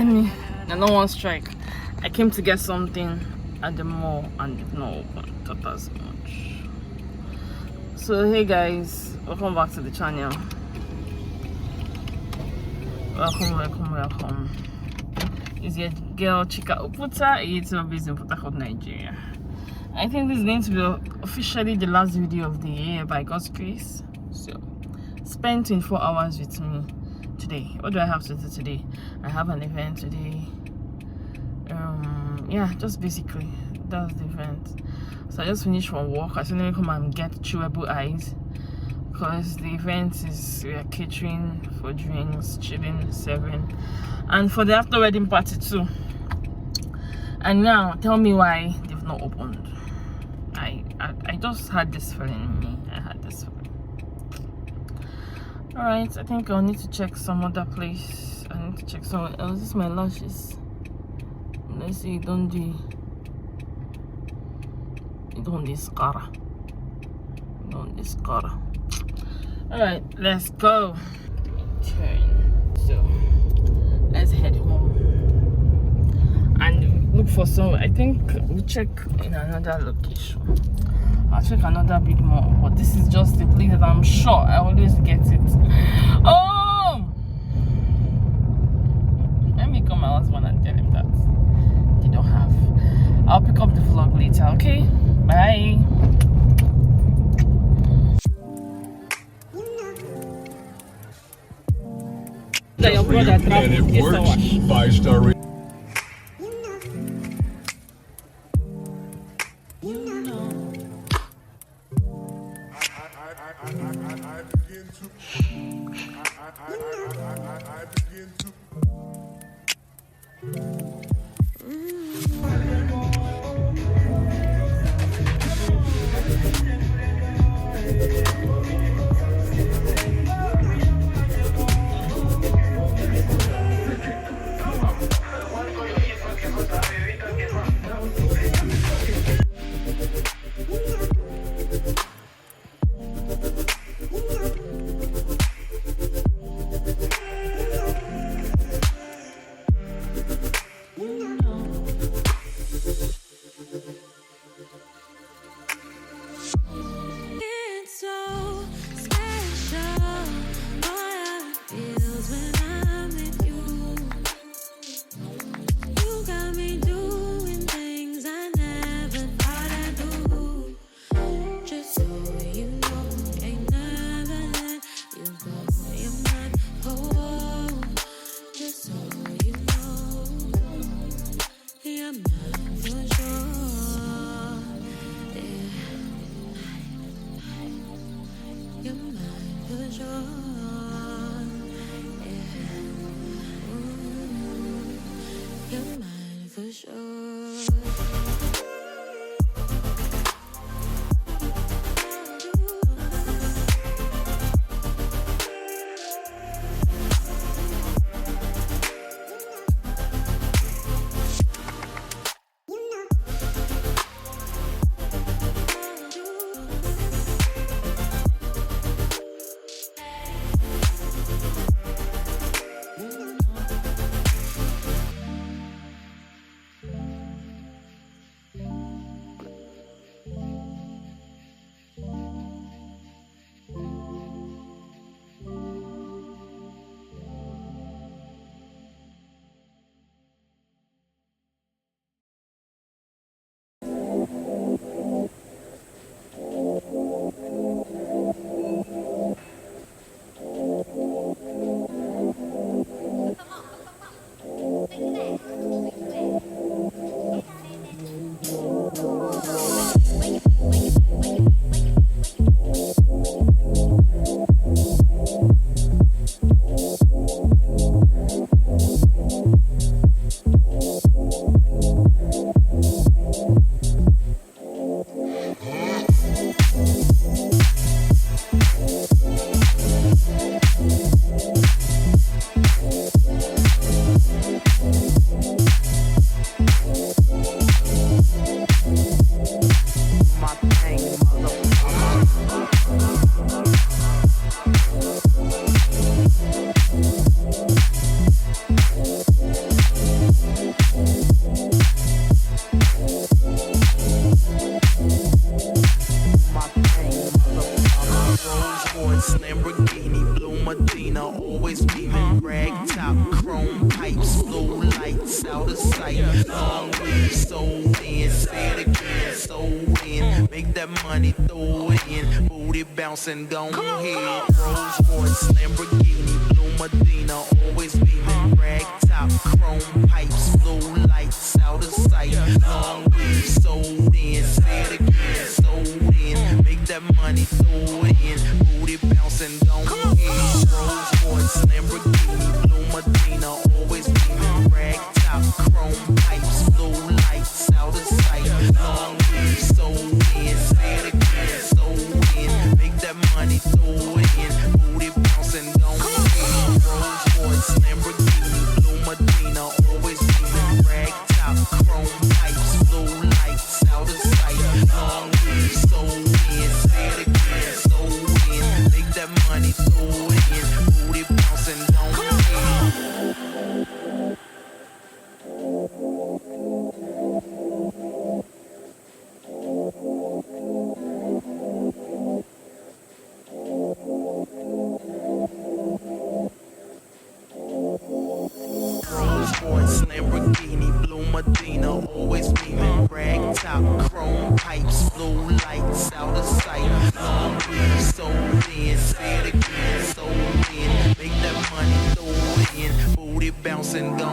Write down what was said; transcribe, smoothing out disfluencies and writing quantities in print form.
I don't want strike. I came to get something at the mall and it's not open. Not as much. So hey guys, welcome back to the channel. Welcome. It's your girl Chika Oputah, a YouTuber based in Port Harcourt, Nigeria. I think this is going to be officially the last video of the year by God's grace. So spend 24 hours with me today. What do I have to do today? I have an event today. Yeah, just basically that's the event. So I just finished from work. I suddenly come and get chewable eyes because the event is we are catering for drinks, chilling, serving, and for the after wedding party too. And now tell me why they've not opened. I just had this feeling in me. I had this feeling. Alright, I think I'll need to check some other place. I need to check somewhere else. This is my lashes. Let's see, don't discara. Alright, let's go. Turn. So let's head home and look for some. I think we'll check in another location. I'll check another big mall, but this is just the place that I'm sure I always get it. Oh, let me call my husband and tell him that they don't have. I'll pick up the vlog later. Okay, bye. That your brother traveled. And it works. 5-star. Lamborghini, blue Medina, always beaming, rag top, chrome pipes, blue lights out of sight. Long weed, sold in, say it again, sold in. Make that money, throw it in, booty bouncing, go ahead. Rolls Royce, Lamborghini, blue Medina, always beaming, rag top, chrome pipes, blue lights out of sight. Long weed, sold in, say it again, sold in. Make that money, throw it in, booty bouncing, go ahead. Rolls Royce, Lamborghini, blue Medina, always beaming, rag top, chrome pipes, blue lights out of sight. Long weed, sold in, say it again, sold in. Make that money, throw it in, booty bouncing, go ahead. Rolls Royce, Lamborghini, blue Medina, always beaming, rag top, chrome pipes, blue lights out of sight. Long weed, sold in, say it again, sold in. Make that money, throw it in, booty bouncing, go ahead. Rolls Royce, Lamborghini, blue Medina, always beaming, rag top, chrome pipes, blue lights out of sight. Long weed, sold in, say it again, sold in. Make that money, throw it in, booty bouncing, go